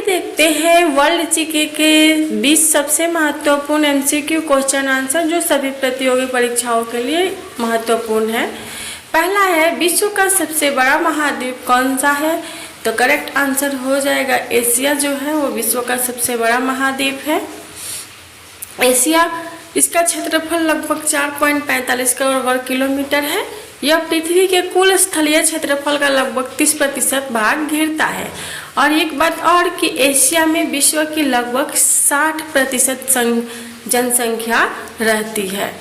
आइए देखते हैं वर्ल्ड जीके के 20 सबसे महत्वपूर्ण एमसीक्यू क्वेश्चन आंसर जो सभी प्रतियोगी परीक्षाओं के लिए महत्वपूर्ण है। पहला है, विश्व का सबसे बड़ा महाद्वीप कौन सा है? तो करेक्ट आंसर हो जाएगा एशिया जो है वो विश्व का सबसे बड़ा महाद्वीप है। एशिया, इसका क्षेत्रफल लगभग 4.45 करोड़ वर्ग किलोमीटर है। यह पृथ्वी के कुल स्थलीय क्षेत्रफल का लगभग 30% भाग घेरता है। और एक बात और कि एशिया में विश्व की लगभग 60% जनसंख्या रहती है।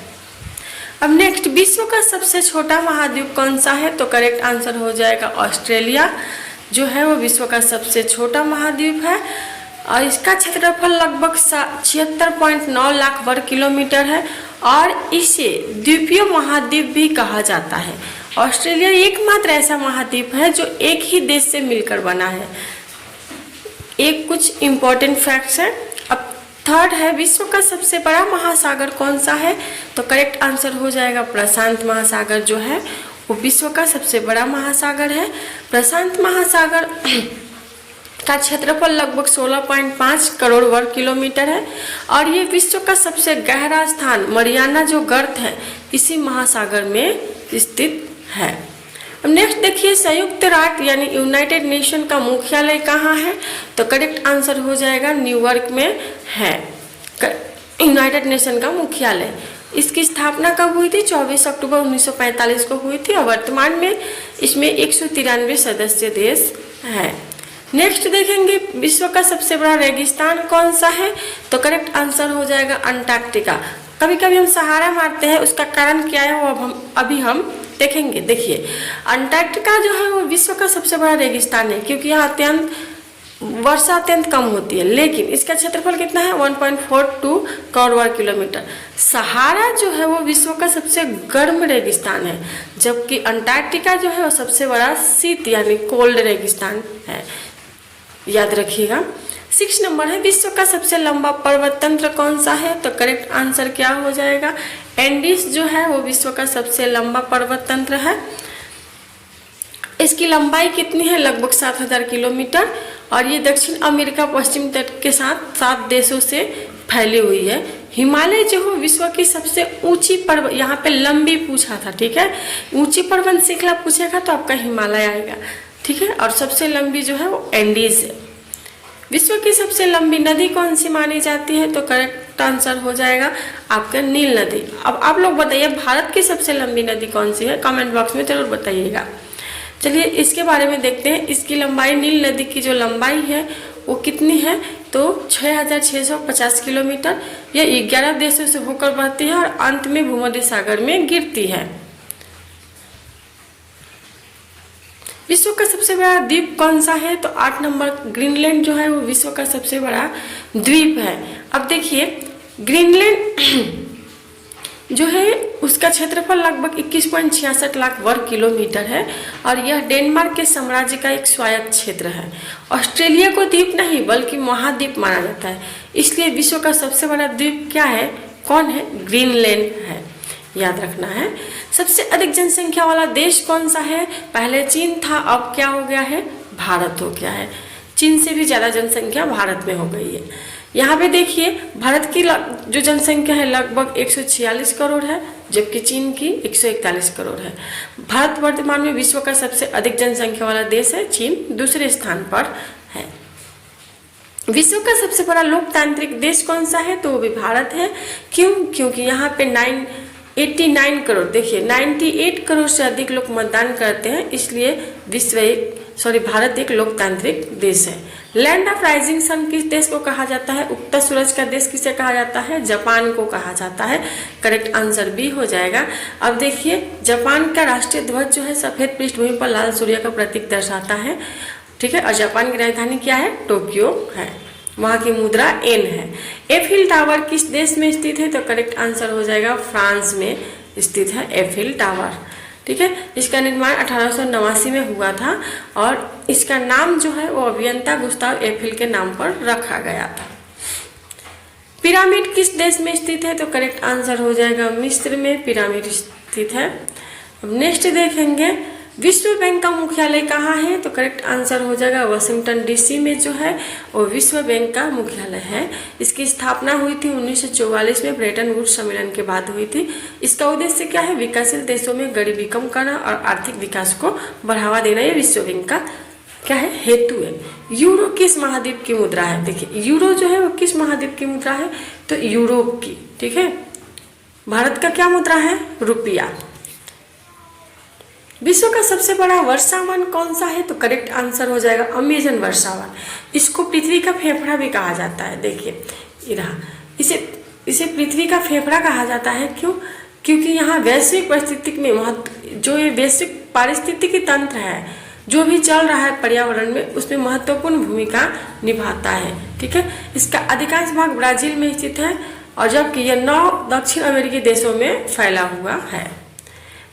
अब नेक्स्ट, विश्व का सबसे छोटा महाद्वीप कौन सा है? तो करेक्ट आंसर हो जाएगा ऑस्ट्रेलिया जो है वो विश्व का सबसे छोटा महाद्वीप है और इसका क्षेत्रफल लगभग 76.9 लाख वर्ग किलोमीटर है और इसे द्वीपीय महाद्वीप भी कहा जाता है। ऑस्ट्रेलिया एकमात्र ऐसा महाद्वीप है जो एक ही देश से मिलकर बना है। एक कुछ इम्पोर्टेंट फैक्ट्स हैं। अब थर्ड है, विश्व का सबसे बड़ा महासागर कौन सा है? तो करेक्ट आंसर हो जाएगा प्रशांत महासागर जो है वो विश्व का सबसे बड़ा महासागर है। प्रशांत महासागर का क्षेत्रफल लगभग 16.5 करोड़ वर्ग किलोमीटर है और ये विश्व का सबसे गहरा स्थान मरियाना जो गर्त है इसी महासागर में स्थित है। अब नेक्स्ट देखिए, संयुक्त राष्ट्र यानी यूनाइटेड नेशन का मुख्यालय कहाँ है? तो करेक्ट आंसर हो जाएगा न्यूयॉर्क में है यूनाइटेड नेशन का मुख्यालय। इसकी स्थापना कब हुई थी? 24 अक्टूबर 1945 को हुई थी और वर्तमान में इसमें 193 सदस्य देश हैं। नेक्स्ट देखेंगे, विश्व का सबसे बड़ा रेगिस्तान कौन सा है? तो करेक्ट आंसर हो जाएगा अंटार्कटिका। कभी कभी हम सहारा मारते हैं, उसका कारण क्या है वो अभी हम देखेंगे। देखिए, अंटार्कटिका जो है वो विश्व का सबसे बड़ा रेगिस्तान है क्योंकि यहाँ वर्षा अत्यंत कम होती है, लेकिन इसका क्षेत्रफल कितना है? 1.42 करोड़ वर्ग किलोमीटर। सहारा जो है वो विश्व का सबसे गर्म रेगिस्तान है जबकि अंटार्कटिका जो है वो सबसे बड़ा शीत यानी कोल्ड रेगिस्तान है, याद रखिएगा। 6 नंबर है, विश्व का सबसे लंबा पर्वत तंत्र कौन सा है? तो करेक्ट आंसर क्या हो जाएगा? एंडीज जो है वो विश्व का सबसे लंबा पर्वत तंत्र है। इसकी लंबाई कितनी है? लगभग 7000 किलोमीटर और ये दक्षिण अमेरिका पश्चिम तट के साथ 7 देशों से फैली हुई है। हिमालय जो है विश्व की सबसे ऊंची पर्वत, यहाँ पे लंबी पूछा था, ठीक है, ऊंची पर्वत श्रृंखला पूछेगा तो आपका हिमालय आएगा, ठीक है। और सबसे लंबी जो है वो एंडीज है। विश्व की सबसे लंबी नदी कौन सी मानी जाती है? तो करेक्ट आंसर हो जाएगा आपका नील नदी। अब आप लोग बताइए भारत की सबसे लंबी नदी कौन सी है? कमेंट बॉक्स में जरूर बताइएगा। चलिए इसके बारे में देखते हैं। इसकी लंबाई, नील नदी की जो लंबाई है वो कितनी है? तो 6650 किलोमीटर। यह 11 देशों से होकर बहती है और अंत में भूमध्य सागर में गिरती है। विश्व का सबसे बड़ा द्वीप कौन सा है? तो 8 नंबर, ग्रीनलैंड जो है वो विश्व का सबसे बड़ा द्वीप है। अब देखिए, ग्रीनलैंड जो है उसका क्षेत्रफल लगभग 21.66 लाख वर्ग किलोमीटर है और यह डेनमार्क के साम्राज्य का एक स्वायत्त क्षेत्र है। ऑस्ट्रेलिया को द्वीप नहीं बल्कि महाद्वीप माना जाता है, इसलिए विश्व का सबसे बड़ा द्वीप क्या है? कौन है? ग्रीनलैंड है, याद रखना है। सबसे अधिक जनसंख्या वाला देश कौन सा है? पहले चीन था, अब क्या हो गया है? भारत हो गया है। चीन से भी ज़्यादा जनसंख्या भारत में हो गई है। यहाँ पे देखिए, भारत की जो जनसंख्या है लगभग 146 करोड़ है जबकि चीन की 141 करोड़ है। भारत वर्तमान में विश्व का सबसे अधिक जनसंख्या वाला देश है, चीन दूसरे स्थान पर है। विश्व का सबसे बड़ा लोकतांत्रिक देश कौन सा है? तो वो भी भारत है। क्यों? क्योंकि यहाँ पे 89 करोड़, देखिए 98 करोड़ से अधिक लोग मतदान करते हैं, इसलिए भारत एक लोकतांत्रिक देश है। लैंड ऑफ राइजिंग सन किस देश को कहा जाता है? उगता सूरज का देश किसे कहा जाता है? जापान को कहा जाता है। करेक्ट आंसर भी हो जाएगा। अब देखिए, जापान का राष्ट्रीय ध्वज जो है सफेद पृष्ठभूमि पर लाल सूर्य का प्रतीक दर्शाता है, ठीक है। और जापान की राजधानी क्या है? टोक्यो है। वहाँ की मुद्रा एन है। एफिल टावर किस देश में स्थित है? तो करेक्ट आंसर हो जाएगा फ्रांस में स्थित है एफिल टावर, ठीक है। इसका निर्माण 1889 में हुआ था और इसका नाम जो है वो अभियंता गुस्ताव एफिल के नाम पर रखा गया था। पिरामिड किस देश में स्थित है? तो करेक्ट आंसर हो जाएगा मिस्र में पिरामिड स्थित है। अब नेक्स्ट देखेंगे, विश्व बैंक का मुख्यालय कहाँ है? तो करेक्ट आंसर हो जाएगा वाशिंगटन डीसी में जो है वो विश्व बैंक का मुख्यालय है। इसकी स्थापना हुई थी 1944 में ब्रेटन वुड्स सम्मेलन के बाद हुई थी। इसका उद्देश्य क्या है? विकासशील देशों में गरीबी कम करना और आर्थिक विकास को बढ़ावा देना, ये विश्व बैंक का क्या है? हेतु है। यूरो किस महाद्वीप की मुद्रा है? देखिए यूरो जो है वो किस महाद्वीप की मुद्रा है? तो यूरोप की। ठीक है, भारत का क्या मुद्रा है? रुपया। विश्व का सबसे बड़ा वर्षावन कौन सा है? तो करेक्ट आंसर हो जाएगा अमेजन वर्षावन। इसको पृथ्वी का फेफड़ा भी कहा जाता है। देखिए ये रहा, इसे पृथ्वी का फेफड़ा कहा जाता है। क्यों? क्योंकि यहाँ वैश्विक परिस्थिति में जो ये वैश्विक पारिस्थितिकी तंत्र है, जो भी चल रहा है पर्यावरण में, उसमें महत्वपूर्ण भूमिका निभाता है। ठीक है, इसका अधिकांश भाग ब्राजील में स्थित है और जबकि यह 9 दक्षिण अमेरिकी देशों में फैला हुआ है।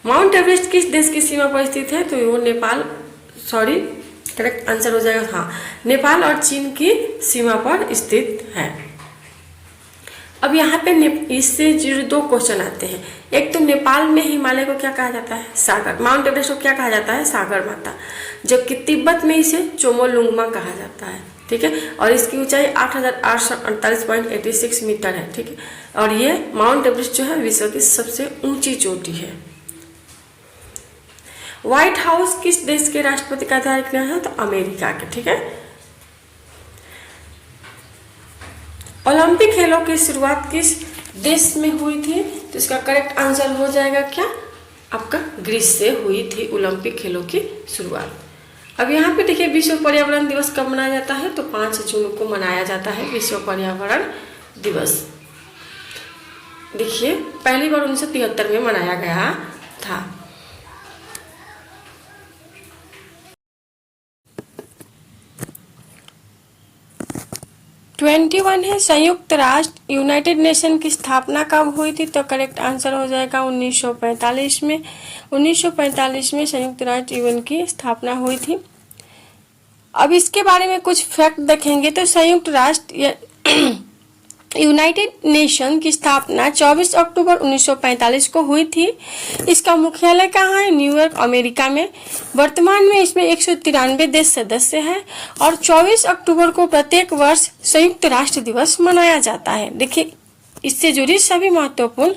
माउंट एवरेस्ट किस देश की सीमा पर स्थित है? तो वो नेपाल, करेक्ट आंसर हो जाएगा हाँ, नेपाल और चीन की सीमा पर स्थित है। अब यहाँ पे इससे जुड़े 2 क्वेश्चन आते हैं। एक तो नेपाल में हिमालय को क्या कहा जाता है? सागर। माउंट एवरेस्ट को क्या कहा जाता है? सागर माता। जबकि तिब्बत में इसे चोमोलुंगमा कहा जाता है। ठीक है, और इसकी ऊंचाई 8848.86 मीटर है। ठीक है, और ये माउंट एवरेस्ट जो है विश्व की सबसे ऊंची चोटी है। व्हाइट हाउस किस देश के राष्ट्रपति का कार्यालय है? तो अमेरिका के। ठीक है, ओलंपिक खेलों की शुरुआत किस देश में हुई थी? तो इसका करेक्ट आंसर हो जाएगा क्या? आपका ग्रीस से हुई थी ओलंपिक खेलों की शुरुआत। अब यहाँ पे देखिए विश्व पर्यावरण दिवस कब मनाया जाता है? तो 5 जून को मनाया जाता है विश्व पर्यावरण दिवस। देखिए पहली बार 1973 में मनाया गया था। 21 है, संयुक्त राष्ट्र यूनाइटेड नेशन की स्थापना कब हुई थी? तो करेक्ट आंसर हो जाएगा 1945 में। 1945 में संयुक्त राष्ट्र यूएन की स्थापना हुई थी। अब इसके बारे में कुछ फैक्ट देखेंगे तो संयुक्त राष्ट्र यूनाइटेड नेशन की स्थापना 24 अक्टूबर 1945 को हुई थी। इसका मुख्यालय कहाँ है? न्यूयॉर्क, अमेरिका में। वर्तमान में इसमें 193 देश सदस्य हैं और 24 अक्टूबर को प्रत्येक वर्ष संयुक्त राष्ट्र दिवस मनाया जाता है। देखिए इससे जुड़ी सभी महत्वपूर्ण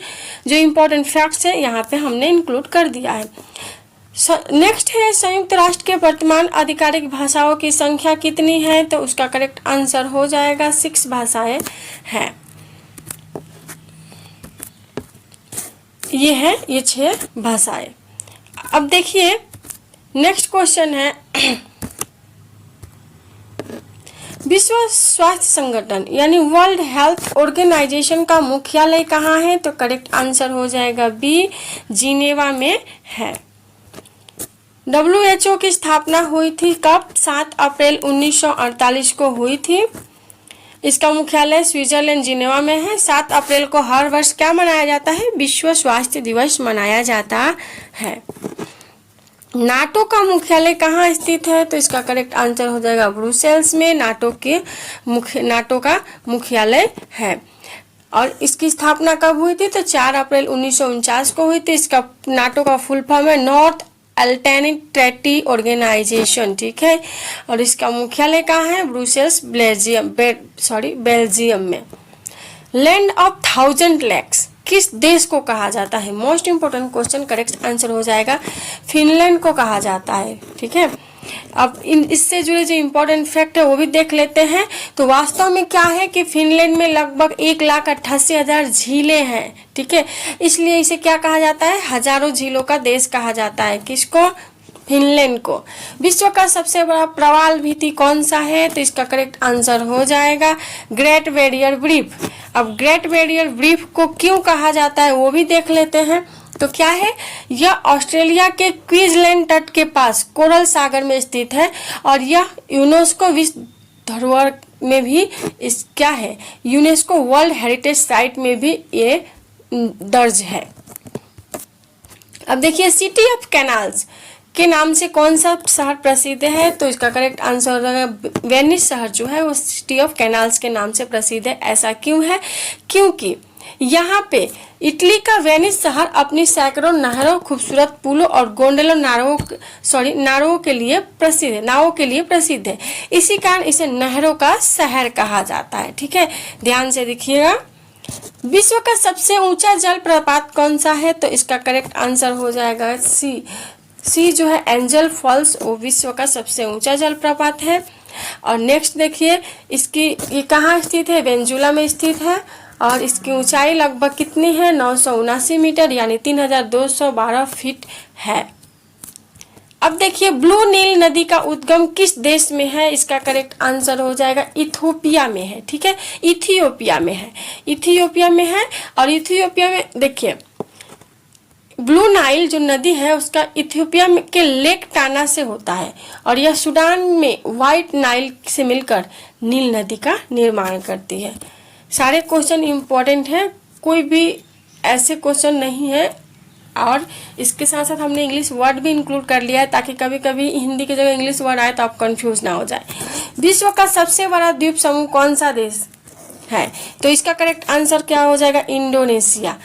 जो इम्पोर्टेंट फैक्ट्स हैं यहाँ पे हमने इंक्लूड कर दिया है। नेक्स्ट है, संयुक्त राष्ट्र के वर्तमान आधिकारिक भाषाओं की संख्या कितनी है? तो उसका करेक्ट आंसर हो जाएगा 6 भाषाएं हैं। ये 6 भाषाएं। अब देखिए नेक्स्ट क्वेश्चन है विश्व स्वास्थ्य संगठन यानी वर्ल्ड हेल्थ ऑर्गेनाइजेशन का मुख्यालय कहाँ है? तो करेक्ट आंसर हो जाएगा बी, जिनेवा में है। WHO की स्थापना हुई थी कब? 7 अप्रैल 1948 को हुई थी। इसका मुख्यालय स्विट्जरलैंड जिनेवा में है। 7 अप्रैल को हर वर्ष क्या मनाया जाता है? विश्व स्वास्थ्य दिवस मनाया जाता है। नाटो का मुख्यालय कहाँ स्थित है? तो इसका करेक्ट आंसर हो जाएगा ब्रुसेल्स में। नाटो का मुख्यालय है। और इसकी स्थापना कब हुई थी? तो 4 अप्रैल 1949 को हुई थी। इसका नाटो का फुल फॉर्म है नॉर्थ अल्टैनिक ट्रेटी ऑर्गेनाइजेशन। ठीक है, और इसका मुख्यालय कहाँ है? ब्रुसेल्स, बेल्जियम में। लैंड ऑफ 1000 लेक्स किस देश को कहा जाता है? Most important question, correct answer हो जाएगा फिनलैंड को कहा जाता है। ठीक है, अब इससे जुड़े जो इम्पोर्टेंट फैक्ट है वो भी देख लेते हैं। तो वास्तव में क्या है कि फिनलैंड में लगभग 1,88,000 झीलें हैं। ठीक है, इसलिए इसे क्या कहा जाता है? हजारों झीलों का देश कहा जाता है। किसको? फिनलैंड को। विश्व का सबसे बड़ा प्रवाल भित्ति कौन सा है? तो इसका करेक्ट आंसर हो जाएगा ग्रेट बैरियर रीफ। अब ग्रेट बैरियर रीफ को क्यों कहा जाता है वो भी देख लेते हैं। तो क्या है? यह ऑस्ट्रेलिया के क्वींसलैंड तट के पास कोरल सागर में स्थित है और यह यूनेस्को विश्व धरोहर में भी क्या है? यूनेस्को वर्ल्ड हेरिटेज साइट में भी ये दर्ज है। अब देखिए सिटी ऑफ कैनाल्स के नाम से कौन सा शहर प्रसिद्ध है? तो इसका करेक्ट आंसर हो जाएगा वेनिस शहर जो है वो सिटी ऑफ कैनाल्स के नाम से प्रसिद्ध है। ऐसा क्यों है? क्योंकि यहाँ पे इटली का वेनिस शहर अपनी सैकड़ों नहरों, खूबसूरत पुलों और गोंडोला नावों के लिए प्रसिद्ध है। इसी कारण इसे नहरों का शहर कहा जाता है। ठीक है, ध्यान से देखिएगा। विश्व का सबसे ऊंचा जलप्रपात कौन सा है? तो इसका करेक्ट आंसर हो जाएगा सी जो है एंजल फॉल्स, वो विश्व का सबसे ऊंचा जलप्रपात है। और नेक्स्ट देखिए, ये कहाँ स्थित है? वेनेजुएला में स्थित है और इसकी ऊंचाई लगभग कितनी है? 979 मीटर यानी 3212 फीट है। अब देखिए, ब्लू नील नदी का उद्गम किस देश में है? इसका करेक्ट आंसर हो जाएगा इथियोपिया में है। ठीक है, इथियोपिया में है। और इथियोपिया में देखिए, ब्लू नाइल जो नदी है उसका इथियोपिया के लेक टाना से होता है और यह सूडान में व्हाइट नाइल से मिलकर नील नदी का निर्माण करती है। सारे क्वेश्चन इम्पोर्टेंट हैं, कोई भी ऐसे क्वेश्चन नहीं है। और इसके साथ साथ हमने इंग्लिश वर्ड भी इंक्लूड कर लिया है ताकि कभी कभी हिंदी की जगह इंग्लिश वर्ड आए तो आप कंफ्यूज ना हो जाए। विश्व का सबसे बड़ा द्वीप समूह कौन सा देश है? तो इसका करेक्ट आंसर क्या हो जाएगा? इंडोनेशिया।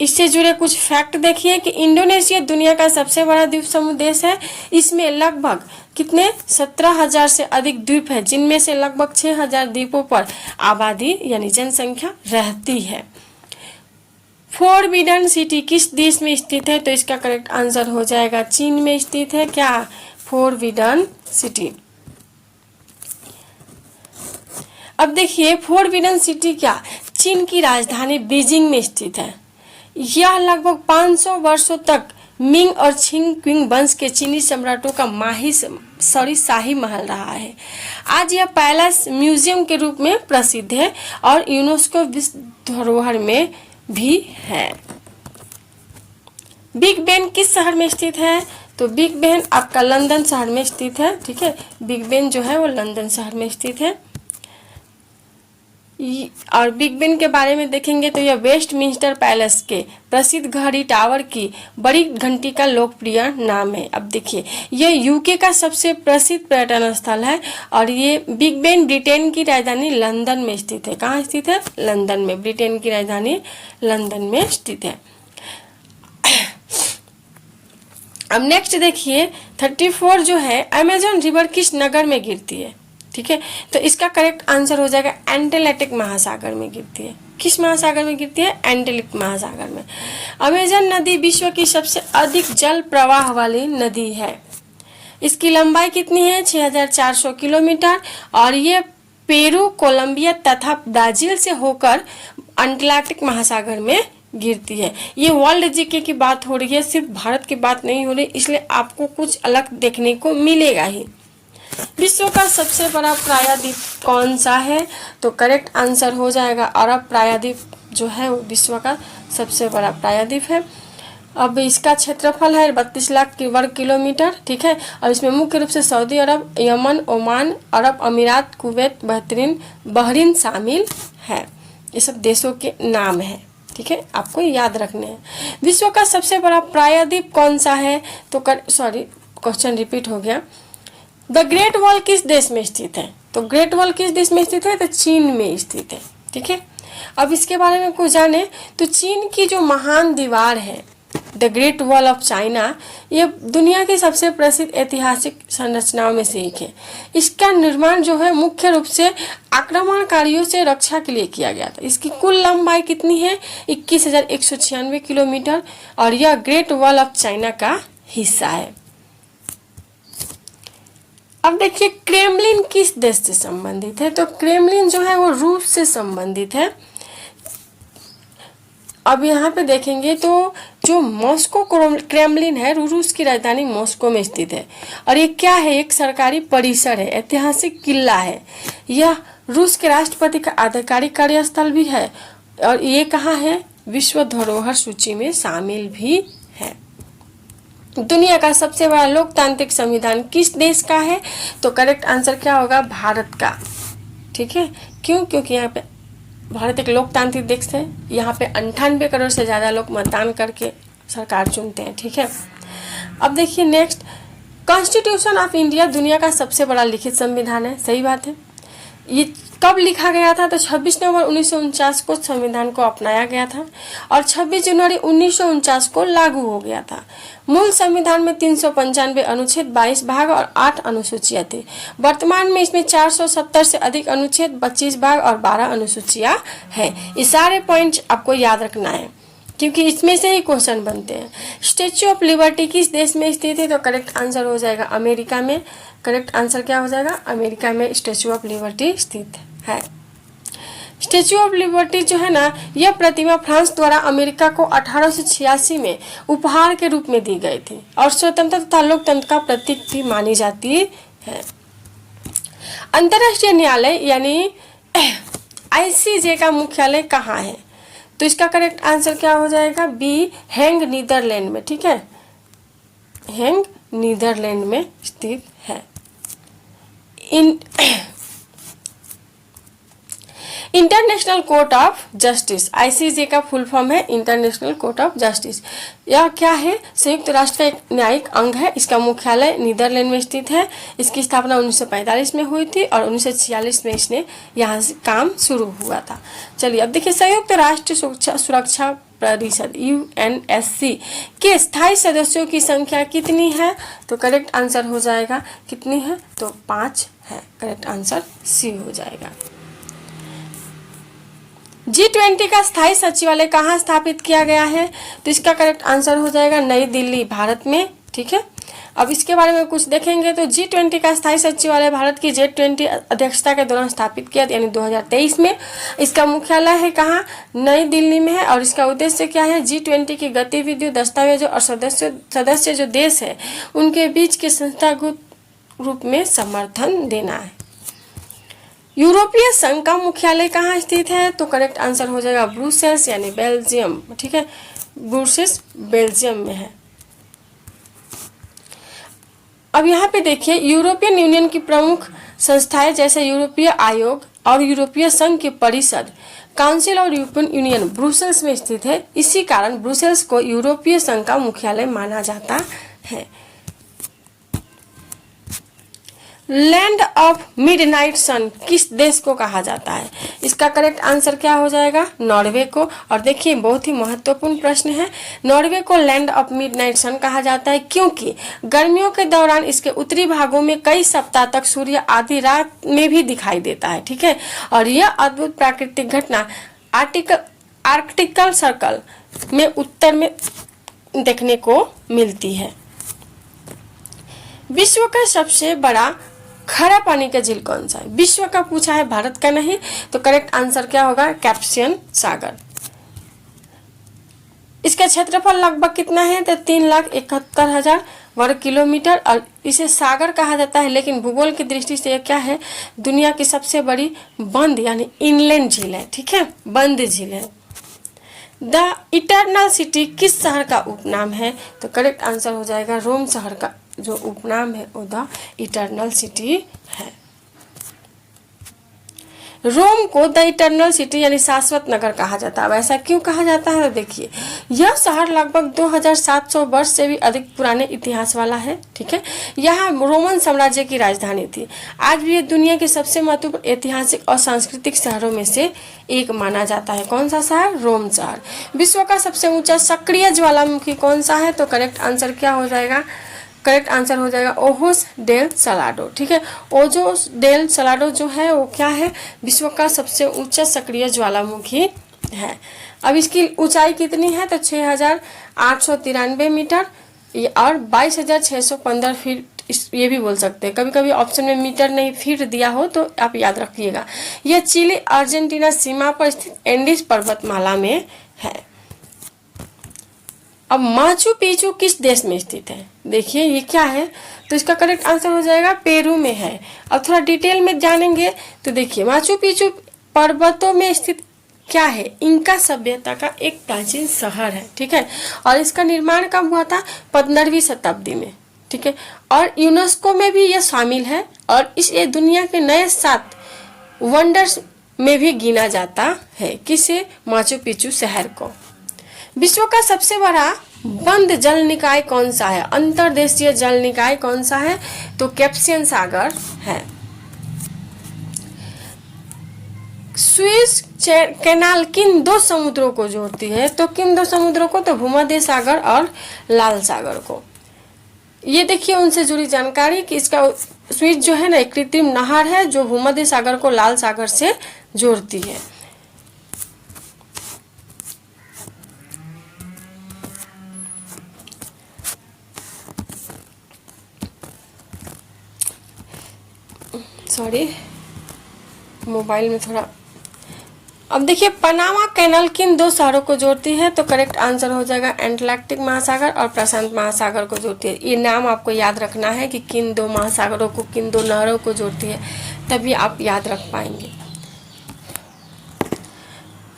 इससे जुड़े कुछ फैक्ट देखिए कि इंडोनेशिया दुनिया का सबसे बड़ा द्वीप समूह देश है। इसमें लगभग कितने 17,000 से अधिक द्वीप है, जिनमें से लगभग 6,000 द्वीपों पर आबादी यानी जनसंख्या रहती है। फोरबिडन सिटी किस देश में स्थित है? तो इसका करेक्ट आंसर हो जाएगा चीन में स्थित है। क्या? Forbidden city. अब देखिए, फोरबिडन सिटी क्या? चीन की राजधानी बीजिंग में स्थित है। यह लगभग 500 वर्षों तक मिंग और छिंग क्विंग वंश के चीनी सम्राटों का शाही महल रहा है। आज यह पैलेस म्यूजियम के रूप में प्रसिद्ध है और यूनेस्को विश्व धरोहर में भी है। बिग बेन किस शहर में स्थित है? तो बिग बेन आपका लंदन शहर में स्थित है। ठीक है, बिग बेन जो है वो लंदन शहर में स्थित है। और बिग बेन के बारे में देखेंगे तो यह वेस्टमिंस्टर पैलेस के प्रसिद्ध घड़ी टावर की बड़ी घंटी का लोकप्रिय नाम है। अब देखिए, यह यूके का सबसे प्रसिद्ध पर्यटन स्थल है और ये बिग बेन ब्रिटेन की राजधानी लंदन में स्थित है। कहाँ स्थित है? लंदन में। ब्रिटेन की राजधानी लंदन में स्थित है। अब नेक्स्ट देखिए, 34 जो है, अमेजन रिवर किस नगर में गिरती है? ठीक है, तो इसका करेक्ट आंसर हो जाएगा एंटार्क्टिक महासागर में गिरती है। किस महासागर में गिरती है? एंटार्क्टिक महासागर में। अमेजन नदी विश्व की सबसे अधिक जल प्रवाह वाली नदी है। इसकी लंबाई कितनी है? 6,400 किलोमीटर और ये पेरू, कोलंबिया तथा ब्राजील से होकर अटलांटिक महासागर में गिरती है। ये वर्ल्ड जीके की बात हो रही है, सिर्फ भारत की बात नहीं हो रही, इसलिए आपको कुछ अलग देखने को मिलेगा ही। विश्व का सबसे बड़ा प्रायद्वीप कौन सा है? तो करेक्ट आंसर हो जाएगा अरब प्रायद्वीप जो है वो विश्व का सबसे बड़ा प्रायद्वीप है। अब इसका क्षेत्रफल है 32 लाख वर्ग किलोमीटर। ठीक है, और इसमें मुख्य रूप से सऊदी अरब, यमन, ओमान, अरब अमीरात, कुवैत, बहरीन शामिल है। ये सब देशों के नाम है। ठीक है, आपको याद रखने हैं। विश्व का सबसे बड़ा प्रायद्वीप कौन सा है? तो क्वेश्चन रिपीट हो गया। द ग्रेट वॉल किस देश में स्थित है? तो ग्रेट वॉल किस देश में स्थित है? तो चीन में स्थित है। ठीक है, अब इसके बारे में कुछ जाने तो चीन की जो महान दीवार है the great wall of China, ये दुनिया की सबसे प्रसिद्ध ऐतिहासिक संरचनाओं में से एक है। इसका निर्माण जो है मुख्य रूप से आक्रमणकारियों से रक्षा के लिए किया गया था। इसकी कुल लंबाई कितनी है? 21,196 किलोमीटर और यह ग्रेट वॉल ऑफ चाइना का हिस्सा है। अब देखिए, क्रेमलिन किस देश से संबंधित है? तो क्रेमलिन जो है वो रूस से संबंधित है। अब यहाँ पे देखेंगे तो जो मॉस्को क्रेमलिन है, रूस की राजधानी मॉस्को में स्थित है और ये क्या है? एक सरकारी परिसर है, ऐतिहासिक किला है। यह रूस के राष्ट्रपति का आधिकारिक कार्यस्थल भी है और ये कहाँ है? विश्व धरोहर सूची में शामिल भी है। दुनिया का सबसे बड़ा लोकतांत्रिक संविधान किस देश का है? तो करेक्ट आंसर क्या होगा? भारत का। ठीक है, क्यों? क्योंकि यहाँ पे भारत एक लोकतांत्रिक देश है। यहाँ पे 98 करोड़ से ज़्यादा लोग मतदान करके सरकार चुनते हैं। ठीक है, अब देखिए नेक्स्ट, कॉन्स्टिट्यूशन ऑफ इंडिया दुनिया का सबसे बड़ा लिखित संविधान है। सही बात है। ये कब लिखा गया था? तो 26 नवंबर 1949 को संविधान को अपनाया गया था और 26 जनवरी 1949 को लागू हो गया था। मूल संविधान में 395 अनुच्छेद, 22 भाग और 8 अनुसूचियां थी। वर्तमान में इसमें 470 से अधिक अनुच्छेद, 25 भाग और 12 अनुसूचियां हैं। ये सारे पॉइंट्स आपको याद रखना है क्योंकि इसमें से ही क्वेश्चन बनते हैं। स्टैच्यू ऑफ लिबर्टी किस देश में स्थित है? तो करेक्ट आंसर हो जाएगा अमेरिका में। करेक्ट आंसर क्या हो जाएगा? अमेरिका में स्टैच्यू ऑफ लिबर्टी स्थित है। स्टैच्यू ऑफ लिबर्टी जो है ना, यह प्रतिमा फ्रांस द्वारा अमेरिका को 1886 में उपहार के रूप में दी गई थी और स्वतंत्रता तथा लोकतंत्र का प्रतीक भी मानी जाती है। अंतर्राष्ट्रीय न्यायालय यानी ICJ का मुख्यालय कहाँ है? तो इसका करेक्ट आंसर क्या हो जाएगा? बी, हेंग नीदरलैंड में। ठीक है, हेंग नीदरलैंड में स्थित है। International court of justice, ICJ का फुल फॉर्म है इंटरनेशनल कोर्ट ऑफ जस्टिस। यह क्या है? संयुक्त राष्ट्र का एक न्यायिक अंग है। इसका मुख्यालय नीदरलैंड में स्थित है। इसकी स्थापना 1945 में हुई थी और 1946 में इसने यहाँ से काम शुरू हुआ था। चलिए अब देखिए, संयुक्त राष्ट्र सुरक्षा परिषद UNSC के स्थायी सदस्यों की संख्या कितनी है? तो करेक्ट आंसर हो जाएगा कितनी है? तो 5 है। करेक्ट आंसर सी हो जाएगा। G20 का स्थायी सचिवालय कहाँ स्थापित किया गया है? तो इसका करेक्ट आंसर हो जाएगा नई दिल्ली, भारत में। ठीक है, अब इसके बारे में कुछ देखेंगे तो G20 का स्थायी सचिवालय भारत की G20 अध्यक्षता के दौरान स्थापित किया यानी 2023 में। इसका मुख्यालय है कहाँ? नई दिल्ली में है और इसका उद्देश्य क्या है? G20 की गतिविधियों, दस्तावेजों और सदस्य जो देश है उनके बीच के संस्थागत रूप में समर्थन देना है। यूरोपीय संघ का मुख्यालय कहाँ स्थित है? तो करेक्ट आंसर हो जाएगा ब्रुसेल्स यानी बेल्जियम। ठीक है, ब्रुसेल्स बेल्जियम में है। अब यहाँ पे देखिए, यूरोपियन यूनियन की प्रमुख संस्थाएं जैसे यूरोपीय आयोग और यूरोपीय संघ की परिषद, काउंसिल और यूरोपियन यूनियन ब्रुसेल्स में स्थित है। इसी कारण ब्रुसेल्स को यूरोपीय संघ का मुख्यालय माना जाता है। लैंड ऑफ मिडनाइट सन किस देश को कहा जाता है? इसका करेक्ट आंसर क्या हो जाएगा? नॉर्वे को। और देखिए, बहुत ही महत्वपूर्ण प्रश्न है। नॉर्वे को लैंड ऑफ मिडनाइट सन कहा जाता है क्योंकि गर्मियों के दौरान इसके उत्तरी भागों में कई सप्ताह तक सूर्य आधी रात में भी दिखाई देता है। ठीक है, और यह अद्भुत प्राकृतिक घटना आर्कटिकल सर्कल में उत्तर में देखने को मिलती है। विश्व का सबसे बड़ा खारा पानी का झील कौन सा है? विश्व का पूछा है, भारत का नहीं। तो करेक्ट आंसर क्या होगा? कैस्पियन सागर। इसका क्षेत्रफल लगभग कितना है? तो 3,71,000 वर्ग किलोमीटर और इसे सागर कहा जाता है। लेकिन भूगोल की दृष्टि से क्या है? दुनिया की सबसे बड़ी बंद यानी इनलैंड झील है। ठीक है, बंद झील है। द इटर्नल सिटी किस शहर का उपनाम है? तो करेक्ट आंसर हो जाएगा रोम शहर का जो उपनाम है वो द इटर्नल सिटी है। रोम को द इटर्नल सिटी यानी शाश्वत नगर कहा जाता है। ऐसा क्यों कहा जाता है? तो देखिए, यह शहर लगभग 2700 वर्ष से भी अधिक पुराने इतिहास वाला है। ठीक है, यहाँ रोमन साम्राज्य की राजधानी थी। आज भी ये दुनिया के सबसे महत्वपूर्ण ऐतिहासिक और सांस्कृतिक शहरों में से एक माना जाता है। कौन सा शहर? रोम शहर। विश्व का सबसे ऊंचा सक्रिय ज्वालामुखी कौन सा है? तो करेक्ट आंसर क्या हो जाएगा? करेक्ट आंसर हो जाएगा ओहोस डेल सलाडो। ठीक है, ओजोस डेल सलाडो जो है वो क्या है? विश्व का सबसे ऊंचा सक्रिय ज्वालामुखी है। अब इसकी ऊंचाई कितनी है? तो 6,893 मीटर और 22,615 फीट। ये भी बोल सकते हैं, कभी कभी ऑप्शन में मीटर नहीं फीट दिया हो तो आप याद रखिएगा। यह चिली अर्जेंटीना सीमा पर स्थित एंडीज पर्वतमाला में है। अब माचू पिचू किस देश में स्थित है? देखिए ये क्या है? तो इसका करेक्ट आंसर हो जाएगा पेरू में है। अब थोड़ा डिटेल में जानेंगे तो देखिए, माचू पिचू पर्वतों में स्थित क्या है? इंका सभ्यता का एक प्राचीन शहर है। ठीक है, और इसका निर्माण कब हुआ था? 15वीं शताब्दी में। ठीक है, और यूनेस्को में भी यह शामिल है और इसे दुनिया के नए 7 वंडर्स में भी गिना जाता है। किसे? माचू पिचू शहर को। विश्व का सबसे बड़ा बंद जल निकाय कौन सा है? अंतर्देशीय जल निकाय कौन सा है? तो कैस्पियन सागर है। स्विस कैनाल किन दो समुद्रों को जोड़ती है? तो किन दो समुद्रों को? तो भूमध्य सागर और लाल सागर को। ये देखिए उनसे जुड़ी जानकारी कि इसका स्विस जो है ना एक कृत्रिम नहर है जो भूमध्य सागर को लाल सागर से जोड़ती है। सॉरी, मोबाइल में थोड़ा। अब देखिए पनामा कैनाल किन दो शहरों को जोड़ती है? तो करेक्ट आंसर हो जाएगा एटलांटिक महासागर और प्रशांत महासागर को जोड़ती है। ये नाम आपको याद रखना है कि किन दो महासागरों को, किन दो नहरों को जोड़ती है, तभी आप याद रख पाएंगे।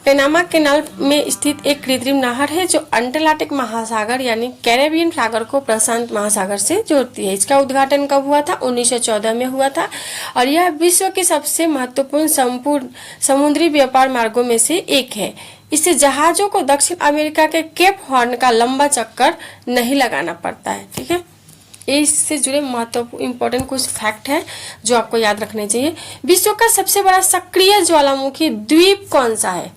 पनामा कैनाल में स्थित एक कृत्रिम नहर है जो अटलांटिक महासागर यानी कैरेबियन सागर को प्रशांत महासागर से जोड़ती है। इसका उद्घाटन कब हुआ था? 1914 में हुआ था और यह विश्व के सबसे महत्वपूर्ण समुद्री व्यापार मार्गों में से एक है। इससे जहाजों को दक्षिण अमेरिका के केप हॉर्न का लंबा चक्कर नहीं लगाना पड़ता है। ठीक है, ये इससे जुड़े महत्वपूर्ण इंपॉर्टेंट कुछ फैक्ट है जो आपको याद रखने चाहिए। विश्व का सबसे बड़ा सक्रिय ज्वालामुखी द्वीप कौन सा है?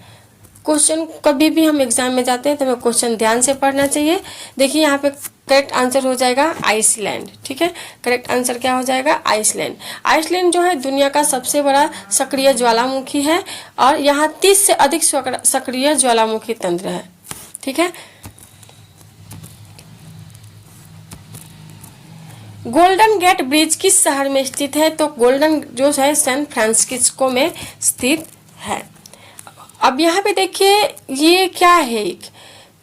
क्वेश्चन कभी भी हम एग्जाम में जाते हैं तो हमें क्वेश्चन ध्यान से पढ़ना चाहिए। देखिए यहाँ पे करेक्ट आंसर हो जाएगा आइसलैंड। ठीक है, करेक्ट आंसर क्या हो जाएगा? आइसलैंड। आइसलैंड जो है दुनिया का सबसे बड़ा सक्रिय ज्वालामुखी है और यहाँ 30 से अधिक सक्रिय ज्वालामुखी तंत्र है। ठीक है, गोल्डन गेट ब्रिज किस शहर में स्थित है? तो गोल्डन जो है सैन फ्रांसिस्को में स्थित है। अब यहाँ पे देखिए ये क्या है?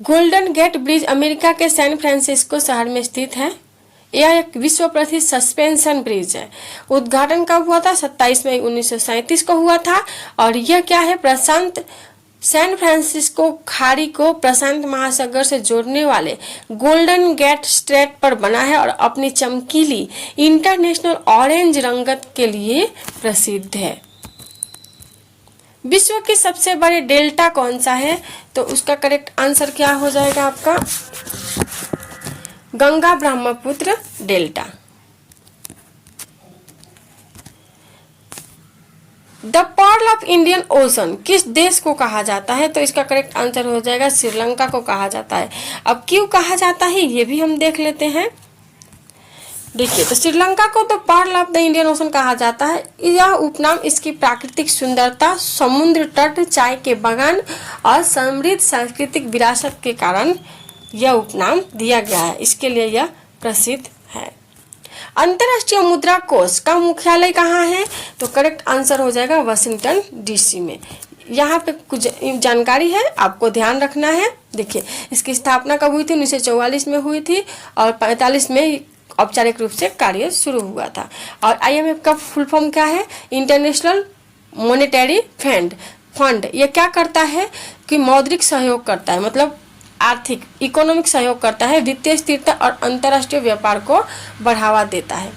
गोल्डन गेट ब्रिज अमेरिका के सैन फ्रांसिस्को शहर में स्थित है। यह एक विश्व प्रसिद्ध सस्पेंशन ब्रिज है। उद्घाटन कब हुआ था? 27 मई 1937 को हुआ था और यह क्या है? सैन फ्रांसिस्को खाड़ी को प्रशांत महासागर से जोड़ने वाले गोल्डन गेट स्ट्रेट पर बना है और अपनी चमकीली इंटरनेशनल ऑरेंज रंगत के लिए प्रसिद्ध है। विश्व के सबसे बड़े डेल्टा कौन सा है? तो उसका करेक्ट आंसर क्या हो जाएगा आपका? Ganga Brahmaputra delta. The pearl of Indian ocean किस देश को कहा जाता है? तो इसका करेक्ट आंसर हो जाएगा श्रीलंका को कहा जाता है। अब क्यों कहा जाता है ये भी हम देख लेते हैं। देखिए तो श्रीलंका को तो pearl of the Indian ocean कहा जाता है। यह उपनाम इसकी प्राकृतिक सुंदरता, समुद्र तट, चाय के बागान और समृद्ध सांस्कृतिक विरासत के कारण यह उपनाम दिया गया है। इसके लिए यह प्रसिद्ध है। अंतर्राष्ट्रीय मुद्रा कोष का मुख्यालय कहाँ है? तो करेक्ट आंसर हो जाएगा वाशिंगटन डीसी में। यहाँ पे कुछ जानकारी है, आपको ध्यान रखना है। देखिए इसकी स्थापना कब हुई थी? 1944 में हुई थी और 45 में औपचारिक रूप से कार्य शुरू हुआ था। और IMF का फुल फॉर्म क्या है? International monetary fund. ये क्या करता है कि मौद्रिक सहयोग करता है, मतलब आर्थिक इकोनॉमिक सहयोग करता है, वित्तीय स्थिरता और अंतर्राष्ट्रीय व्यापार को बढ़ावा देता है।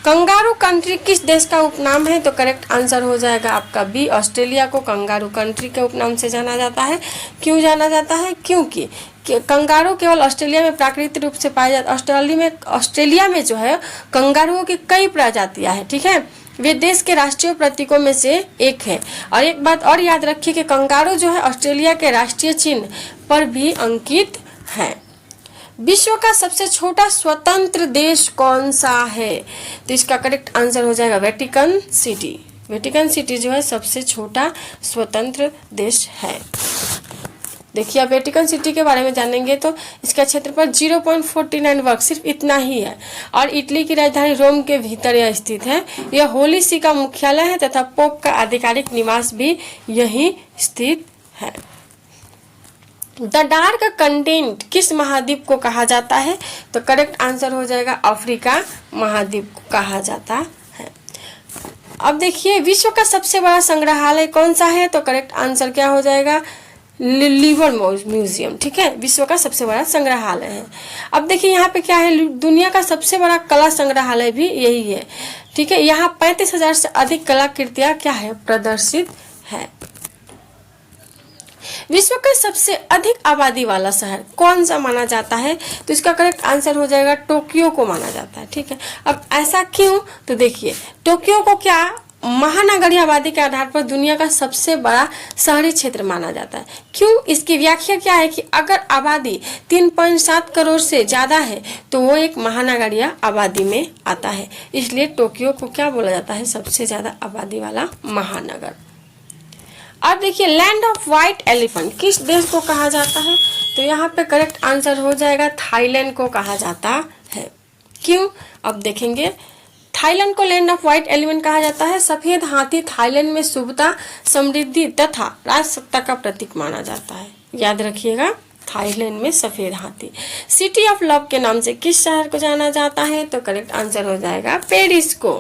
कंगारू कंट्री किस देश का उपनाम है? तो करेक्ट आंसर हो जाएगा आपका बी, ऑस्ट्रेलिया को कंगारू कंट्री के उपनाम से जाना जाता है। क्यों जाना जाता है? क्योंकि कंगारू केवल ऑस्ट्रेलिया में प्राकृतिक रूप से पाए जाते। ऑस्ट्रेलिया में जो है कंगारुओं की कई प्रजातियां हैं। ठीक है, वे देश के राष्ट्रीय प्रतीकों में से एक है। और एक बात और याद रखिए कि कंगारू जो है ऑस्ट्रेलिया के राष्ट्रीय चिन्ह पर भी अंकित है। विश्व का सबसे छोटा स्वतंत्र देश कौन सा है? तो इसका करेक्ट आंसर हो जाएगा वेटिकन सिटी। वेटिकन सिटी जो है सबसे छोटा स्वतंत्र देश है। देखिए आप वेटिकन सिटी के बारे में जानेंगे तो इसका क्षेत्रफल 0.49 वर्ग, सिर्फ इतना ही है और इटली की राजधानी रोम के भीतर यह स्थित है। यह होली सी का मुख्यालय है तथा पोप का आधिकारिक निवास भी यहीं स्थित है। द डार्क कंटिनेंट किस महाद्वीप को कहा जाता है? तो करेक्ट आंसर हो जाएगा अफ्रीका महाद्वीप को कहा जाता है। अब देखिए विश्व का सबसे बड़ा संग्रहालय कौन सा है? तो करेक्ट आंसर क्या हो जाएगा? Liver museum. ठीक है, विश्व का सबसे बड़ा संग्रहालय है। अब देखिए यहाँ पे क्या है? दुनिया का सबसे बड़ा कला संग्रहालय भी यही है। ठीक है, यहाँ 35,000 से अधिक कलाकृतियां क्या है? प्रदर्शित है। विश्व का सबसे अधिक आबादी वाला शहर कौन सा माना जाता है? तो इसका करेक्ट आंसर हो जाएगा टोक्यो को माना जाता है। ठीक है, अब ऐसा क्यों? तो देखिए टोक्यो को क्या महानगरीय आबादी के आधार पर दुनिया का सबसे बड़ा शहरी क्षेत्र माना जाता है। क्यों? इसकी व्याख्या क्या है कि अगर आबादी 3.7 करोड़ से ज़्यादा है तो वो एक महानगरीय आबादी में आता है। इसलिए टोक्यो को क्या बोला जाता है? सबसे ज़्यादा आबादी वाला महानगर। अब देखिए, लैंड ऑफ व्हाइट एलिफेंट किस देश को कहा जाता है? तो यहाँ पे करेक्ट आंसर हो जाएगा थाईलैंड को कहा जाता है। क्यों? अब देखेंगे, थाईलैंड को लैंड ऑफ व्हाइट एलिफेंट कहा जाता है। सफेद हाथी थाईलैंड में शुभता, समृद्धि तथा राजसत्ता का प्रतीक माना जाता है। याद रखिएगा, थाईलैंड में सफेद हाथी। सिटी ऑफ लव के नाम से किस शहर को जाना जाता है? तो करेक्ट आंसर हो जाएगा पेरिस को।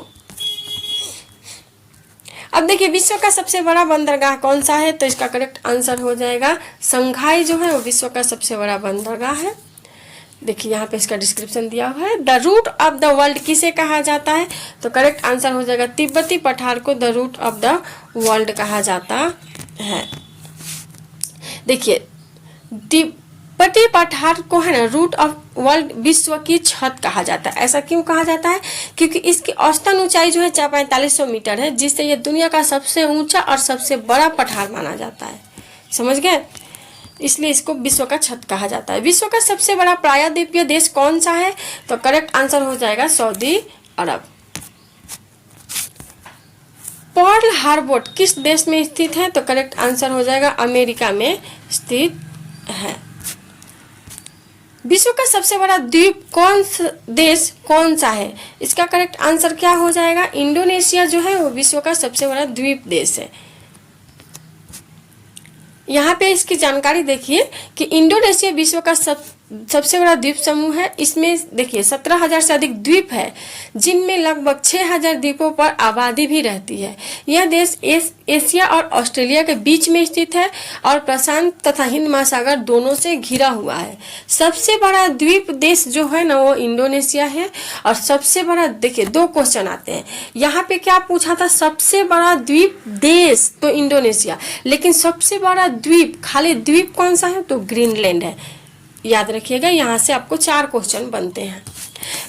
अब देखिए, विश्व का सबसे बड़ा बंदरगाह कौन सा है? तो इसका करेक्ट आंसर हो जाएगा शंघाई जो है वो विश्व का सबसे बड़ा बंदरगाह है। देखिए यहाँ पे इसका डिस्क्रिप्शन दिया हुआ है। The roof of the world किसे कहा जाता है? तो करेक्ट आंसर हो जाएगा तिब्बती पठार को the roof of the world कहा जाता है। देखिए, तिब्बती पठार को है ना रूट ऑफ वर्ल्ड, विश्व की छत कहा जाता है। ऐसा क्यों कहा जाता है? क्योंकि इसकी औसतन ऊंचाई जो है 4500 मीटर है, जिससे ये दुनिया का सबसे ऊंचा और सबसे बड़ा पठार माना जाता है। समझ गए? इसलिए इसको विश्व का छत कहा जाता है। विश्व का सबसे बड़ा प्रायद्वीपीय देश कौन सा है? तो करेक्ट आंसर हो जाएगा सऊदी अरब। पर्ल हार्बर किस देश में स्थित है? तो करेक्ट आंसर हो जाएगा अमेरिका में स्थित है। विश्व का सबसे बड़ा द्वीप देश कौन सा है? इसका करेक्ट आंसर क्या हो जाएगा? इंडोनेशिया जो है वो विश्व का सबसे बड़ा द्वीप देश है। यहाँ पे इसकी जानकारी देखिए कि इंडोनेशिया विश्व का सबसे बड़ा द्वीप समूह है। इसमें देखिए 17,000 से अधिक द्वीप है, जिनमें लगभग 6,000 द्वीपों पर आबादी भी रहती है। यह देश एशिया और ऑस्ट्रेलिया के बीच में स्थित है और प्रशांत तथा हिंद महासागर दोनों से घिरा हुआ है। सबसे बड़ा द्वीप देश जो है ना वो इंडोनेशिया है। और सबसे बड़ा, देखिए 2 क्वेश्चन आते हैं यहाँ पे। क्या पूछा था? सबसे बड़ा द्वीप देश तो इंडोनेशिया, लेकिन सबसे बड़ा द्वीप, खाली द्वीप कौन सा है? तो ग्रीनलैंड है। याद रखिएगा, यहाँ से आपको 4 क्वेश्चन बनते हैं।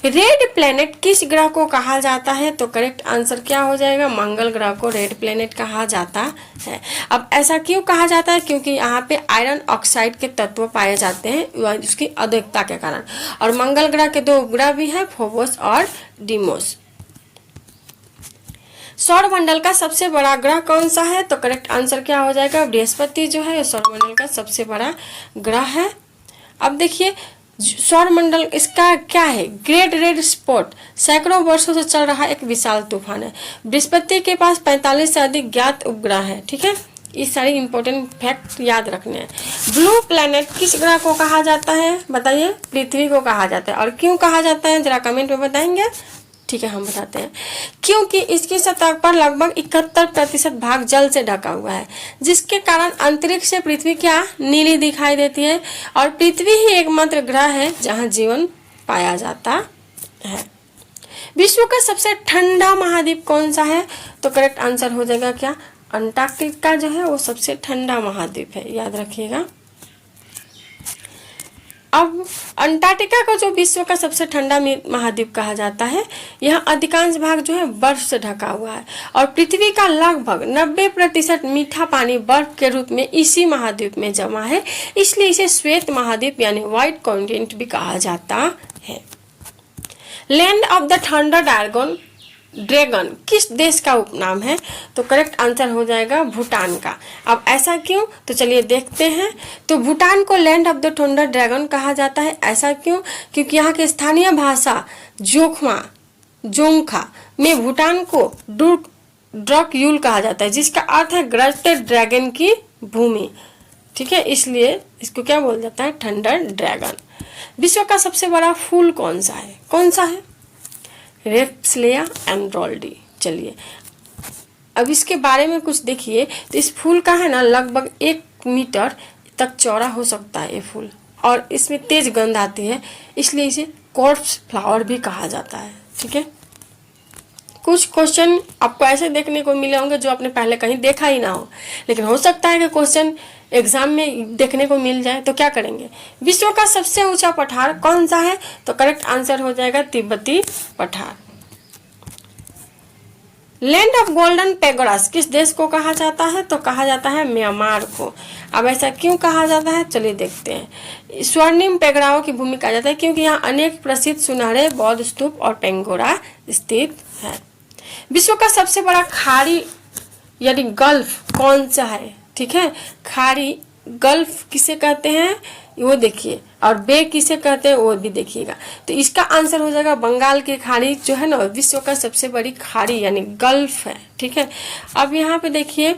रेड प्लेनेट किस ग्रह को कहा जाता है? तो करेक्ट आंसर क्या हो जाएगा? मंगल ग्रह को रेड प्लेनेट कहा जाता है। अब ऐसा क्यों कहा जाता है? क्योंकि यहाँ पे आयरन ऑक्साइड के तत्व पाए जाते हैं उसकी अधिकता के कारण। और मंगल ग्रह के 2 ग्रह भी है, फोबोस और डीमोस। सौरमंडल का सबसे बड़ा ग्रह कौन सा है? तो करेक्ट आंसर क्या हो जाएगा? बृहस्पति जो है सौरमंडल का सबसे बड़ा ग्रह है। अब देखिए, सौरमंडल इसका क्या है? ग्रेट रेड स्पॉट सैकड़ों वर्षों से चल रहा एक विशाल तूफान है। बृहस्पति के पास 45 से अधिक ज्ञात उपग्रह है। ठीक है, ये सारे इंपॉर्टेंट फैक्ट याद रखने हैं। ब्लू प्लैनेट किस ग्रह को कहा जाता है? बताइए। पृथ्वी को कहा जाता है। और क्यों कहा जाता है जरा कमेंट में बताएंगे। ठीक है, हम बताते हैं। क्योंकि इसकी सतह पर लगभग 71% भाग जल से ढका हुआ है, जिसके कारण अंतरिक्ष से पृथ्वी क्या नीली दिखाई देती है। और पृथ्वी ही एकमात्र ग्रह है जहां जीवन पाया जाता है। विश्व का सबसे ठंडा महाद्वीप कौन सा है? तो करेक्ट आंसर हो जाएगा क्या? अंटार्कटिका जो है वो सबसे ठंडा महाद्वीप है। याद रखिएगा। अब अंटार्कटिका को जो विश्व का सबसे ठंडा महाद्वीप कहा जाता है, यह अधिकांश भाग जो है बर्फ से ढका हुआ है। और पृथ्वी का लगभग 90% मीठा पानी बर्फ के रूप में इसी महाद्वीप में जमा है, इसलिए इसे श्वेत महाद्वीप यानी व्हाइट कॉन्टिनेंट भी कहा जाता है। Land of the thunder dragon किस देश का उपनाम है? तो करेक्ट आंसर हो जाएगा भूटान का। अब ऐसा क्यों? तो चलिए देखते हैं। तो भूटान को land of the thunder dragon कहा जाता है। ऐसा क्यों? क्योंकि यहाँ की स्थानीय भाषा जोंखा में भूटान को ड्रकयूल कहा जाता है, जिसका अर्थ है गरजते ड्रैगन की भूमि। ठीक है, इसलिए इसको क्या बोला जाता है? Thunder dragon. विश्व का सबसे बड़ा फूल कौन सा है? कौन सा है? रेप्सलेया एमरोल्डी। चलिए अब इसके बारे में कुछ देखिए। तो इस फूल का है ना लगभग 1 मीटर तक चौड़ा हो सकता है ये फूल, और इसमें तेज गंध आती है, इसलिए इसे कॉर्प्स फ्लावर भी कहा जाता है। ठीक है, कुछ क्वेश्चन आपको ऐसे देखने को मिले होंगे जो आपने पहले कहीं देखा ही ना हो, लेकिन हो सकता है कि क्वेश्चन एग्जाम में देखने को मिल जाए। तो क्या करेंगे? विश्व का सबसे ऊंचा पठार कौन सा है? तो करेक्ट आंसर हो जाएगा तिब्बती पठार। लैंड ऑफ गोल्डन पेगोडास किस देश को कहा जाता है? तो कहा जाता है म्यांमार को। अब ऐसा क्यों कहा जाता है, चलिए देखते हैं। स्वर्णिम पेगोडाओं की भूमि कहा जाता है क्योंकि यहाँ अनेक प्रसिद्ध सुनहरे बौद्ध स्तूप और पेंगोरा स्थित है। विश्व का सबसे बड़ा खाड़ी यानी गल्फ कौन सा है? ठीक है, खाड़ी गल्फ किसे कहते हैं वो देखिए, और बे किसे कहते हैं वो भी देखिएगा। तो इसका आंसर हो जाएगा बंगाल की खाड़ी जो है ना, विश्व का सबसे बड़ी खाड़ी यानी गल्फ है। ठीक है, अब यहाँ पे देखिए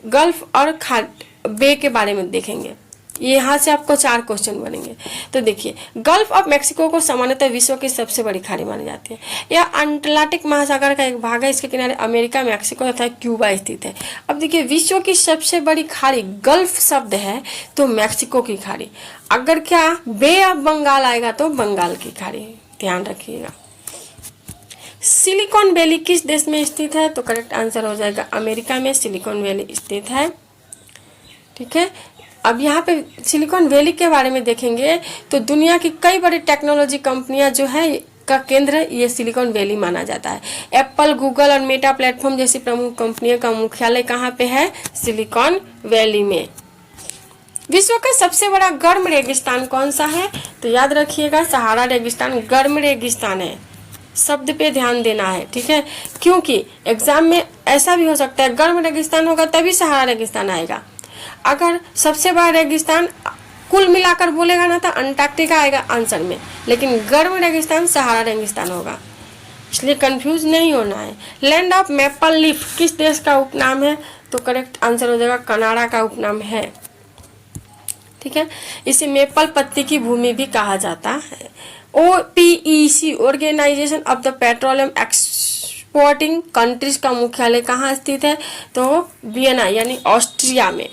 गल्फ और बे के बारे में देखेंगे। यहाँ से आपको 4 क्वेश्चन बनेंगे। तो देखिए, गल्फ ऑफ मैक्सिको को सामान्यतः विश्व की सबसे बड़ी खाड़ी मानी जाती है। यह अटलांटिक महासागर का एक भाग है। इसके किनारे अमेरिका, मैक्सिको तथा क्यूबा स्थित है। अब देखिए, विश्व की सबसे बड़ी खाड़ी गल्फ शब्द है तो मैक्सिको की खाड़ी, अगर क्या बे ऑफ बंगाल आएगा तो बंगाल की खाड़ी, ध्यान रखिएगा। सिलिकॉन वैली किस देश में स्थित है? तो करेक्ट आंसर हो जाएगा अमेरिका में सिलिकॉन वैली स्थित है। ठीक है, अब यहाँ पे सिलिकॉन वैली के बारे में देखेंगे तो दुनिया की कई बड़ी टेक्नोलॉजी कंपनियां जो है का केंद्र ये सिलिकॉन वैली माना जाता है। एप्पल, गूगल और मेटा प्लेटफॉर्म जैसी प्रमुख कंपनियों का मुख्यालय कहाँ पे है? सिलिकॉन वैली में। विश्व का सबसे बड़ा गर्म रेगिस्तान कौन सा है? तो याद रखिएगा सहारा रेगिस्तान गर्म रेगिस्तान है, शब्द पे ध्यान देना है। ठीक है, क्योंकि एग्जाम में ऐसा भी हो सकता है गर्म रेगिस्तान होगा तभी सहारा रेगिस्तान आएगा। अगर सबसे बड़ा रेगिस्तान कुल मिलाकर बोलेगा ना तो अंटार्कटिका आएगा आंसर में, लेकिन गर्म रेगिस्तान सहारा रेगिस्तान होगा, इसलिए कंफ्यूज नहीं होना है। लैंड ऑफ मैपल लीफ किस देश का उपनाम है? तो करेक्ट आंसर हो जाएगा कनाडा का उपनाम है। ठीक है, इसे मेपल पत्ती की भूमि भी कहा जाता है। OPEC organisation of the petroleum exporting countries का मुख्यालय कहाँ स्थित है? तो वियना यानी ऑस्ट्रिया में।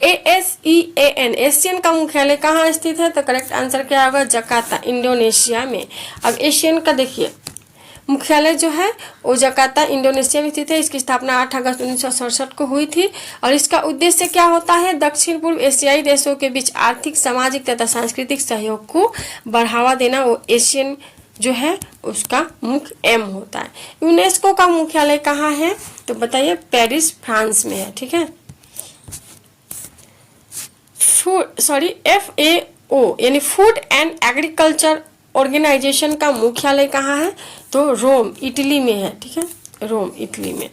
ASEAN एशियन का मुख्यालय कहाँ स्थित है? तो करेक्ट आंसर क्या होगा? जकार्ता इंडोनेशिया में। अब एशियन का देखिए मुख्यालय जो है वो जकार्ता इंडोनेशिया में स्थित है। इसकी स्थापना 8 अगस्त 1967 को हुई थी और इसका उद्देश्य क्या होता है? दक्षिण पूर्व एशियाई देशों के बीच आर्थिक, सामाजिक तथा सांस्कृतिक सहयोग को बढ़ावा देना वो एशियन जो है उसका मुख्य एम होता है। यूनेस्को का मुख्यालय कहाँ है? तो बताइए, पेरिस फ्रांस में है। ठीक है, FAO यानी फूड एंड एग्रीकल्चर ऑर्गेनाइजेशन का मुख्यालय कहाँ है? तो रोम इटली में है। ठीक है, रोम इटली में।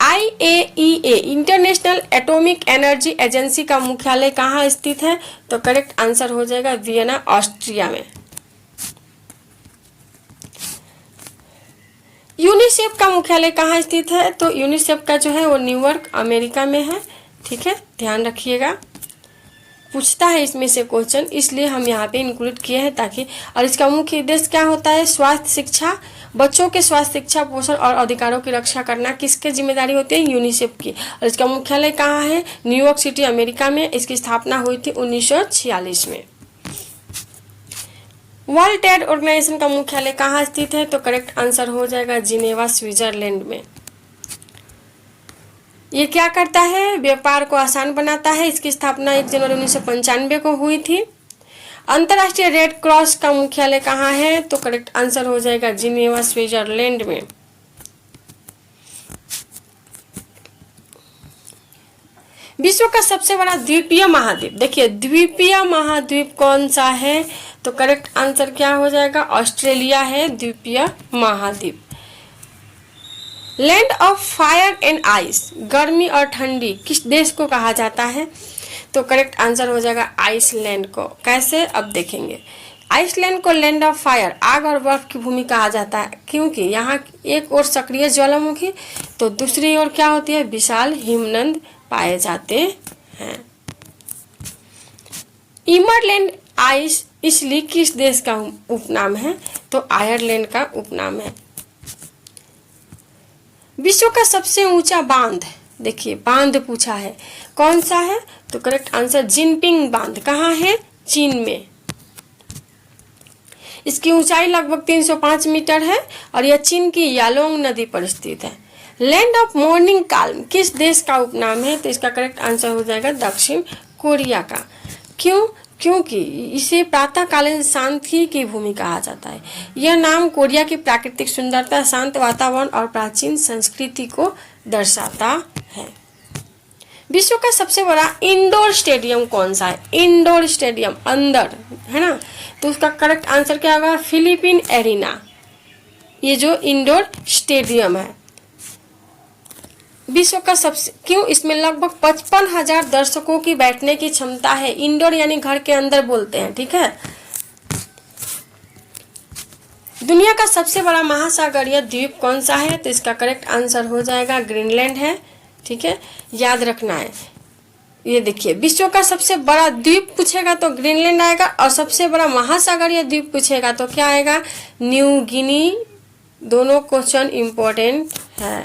IAEA international atomic energy agency का मुख्यालय कहाँ स्थित है? तो करेक्ट आंसर हो जाएगा वियना ऑस्ट्रिया में। यूनिसेफ का मुख्यालय कहाँ स्थित है? तो यूनिसेफ का जो है वो न्यूयॉर्क अमेरिका में है। ठीक है, ध्यान रखिएगा, पूछता है इसमें से क्वेश्चन, इसलिए हम यहाँ पे इंक्लूड किए हैं ताकि। और इसका मुख्य उद्देश्य क्या होता है? स्वास्थ्य शिक्षा, बच्चों के स्वास्थ्य, शिक्षा, पोषण और अधिकारों की रक्षा करना किसके जिम्मेदारी होती है? यूनिसेफ की। और इसका मुख्यालय कहाँ है? न्यूयॉर्क सिटी अमेरिका में। इसकी स्थापना हुई थी 1946 में। वर्ल्ड ट्रेड ऑर्गेनाइजेशन का मुख्यालय कहाँ स्थित है? तो करेक्ट आंसर हो जाएगा जिनेवा स्विट्जरलैंड में। ये क्या करता है? व्यापार को आसान बनाता है। इसकी स्थापना 1 जनवरी 1995 को हुई थी। अंतर्राष्ट्रीय रेड क्रॉस का मुख्यालय कहाँ है? तो करेक्ट आंसर हो जाएगा जिनेवा स्विट्जरलैंड में। विश्व का सबसे बड़ा द्वीपीय महाद्वीप, देखिए द्वीपीय महाद्वीप कौन सा है? तो करेक्ट आंसर क्या हो जाएगा? ऑस्ट्रेलिया है द्वीपीय महाद्वीप। Land of fire and ice, गर्मी और ठंडी किस देश को कहा जाता है? तो करेक्ट आंसर हो जाएगा आइसलैंड को। कैसे? अब देखेंगे। आइसलैंड को लैंड ऑफ फायर, आग और बर्फ की भूमि कहा जाता है क्योंकि यहाँ एक ओर सक्रिय ज्वालामुखी तो दूसरी ओर क्या होती है? विशाल हिमनद पाए जाते हैं। इमरलैंड आइस इसलिए किस देश का उपनाम है? तो आयरलैंड का उपनाम है। विश्व का सबसे ऊंचा बांध, देखिए बांध पूछा है, कौन सा है? तो करेक्ट आंसर जिनपिंग बांध। कहाँ है? चीन में। इसकी ऊंचाई लगभग 305 मीटर है और यह चीन की यालोंग नदी पर स्थित है। लैंड ऑफ मॉर्निंग काल्म किस देश का उपनाम है? तो इसका करेक्ट आंसर हो जाएगा दक्षिण कोरिया का। क्यों? क्योंकि इसे प्रातःकालीन शांति की भूमि कहा जाता है। यह नाम कोरिया की प्राकृतिक सुंदरता, शांत वातावरण और प्राचीन संस्कृति को दर्शाता है। विश्व का सबसे बड़ा इंडोर स्टेडियम कौन सा है? इंडोर स्टेडियम, अंदर, है ना, तो उसका करेक्ट आंसर क्या होगा? फिलिपीन एरिना, ये जो इंडोर स्टेडियम है। विश्व का सबसे, क्यों? इसमें लगभग 55,000 दर्शकों की बैठने की क्षमता है। इंडोर यानी घर के अंदर बोलते हैं, ठीक है। दुनिया का सबसे बड़ा महासागरीय द्वीप कौन सा है? तो इसका करेक्ट आंसर हो जाएगा ग्रीनलैंड है, ठीक है, याद रखना है। ये देखिए, विश्व का सबसे बड़ा द्वीप पूछेगा तो ग्रीनलैंड आएगा, और सबसे बड़ा महासागरीय द्वीप पूछेगा तो क्या आएगा? New Guinea. दोनों क्वेश्चन इंपॉर्टेंट है।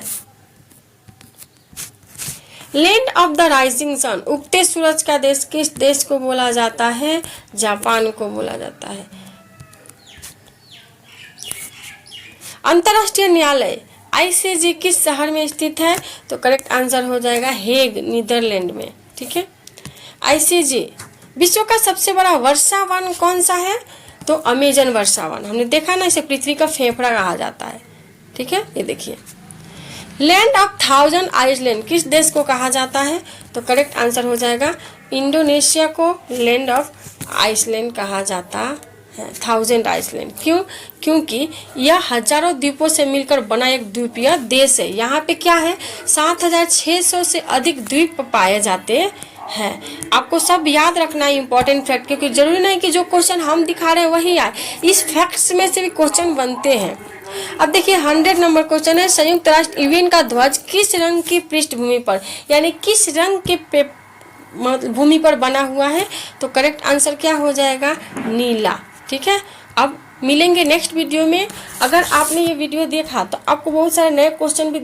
Land of the rising sun, उगते सूरज का देश किस देश को बोला जाता है? जापान को बोला जाता है। अंतर्राष्ट्रीय न्यायालय ICJ किस शहर में स्थित है? तो करेक्ट आंसर हो जाएगा हेग, नीदरलैंड में, ठीक है। ICJ। विश्व का सबसे बड़ा वर्षा वन कौन सा है? तो अमेजन वर्षा वन। हमने देखा ना, इसे पृथ्वी का फेफड़ा कहा जाता है, ठीक है। ये देखिए, लैंड ऑफ 1000 आइलैंड किस देश को कहा जाता है? तो करेक्ट आंसर हो जाएगा इंडोनेशिया को लैंड ऑफ आइसलैंड कहा जाता है। 1000 आइसलैंड, क्यों? क्योंकि यह हजारों द्वीपों से मिलकर बना एक द्वीपीय देश है। यहाँ पे क्या है? 7600 से अधिक द्वीप पाए जाते हैं। आपको सब याद रखना है, इंपॉर्टेंट फैक्ट, क्योंकि जरूरी नहीं कि जो क्वेश्चन हम दिखा रहे हैं वही आए, इस फैक्ट्स में से भी क्वेश्चन बनते हैं। अब देखिए 100 नंबर क्वेश्चन है, संयुक्त राष्ट्र यूएन का ध्वज किस रंग की पृष्ठभूमि पर, यानी किस रंग के भूमि पर बना हुआ है? तो करेक्ट आंसर क्या हो जाएगा? नीला, ठीक है। अब मिलेंगे नेक्स्ट वीडियो में। अगर आपने ये वीडियो देखा तो आपको बहुत सारे नए क्वेश्चन भी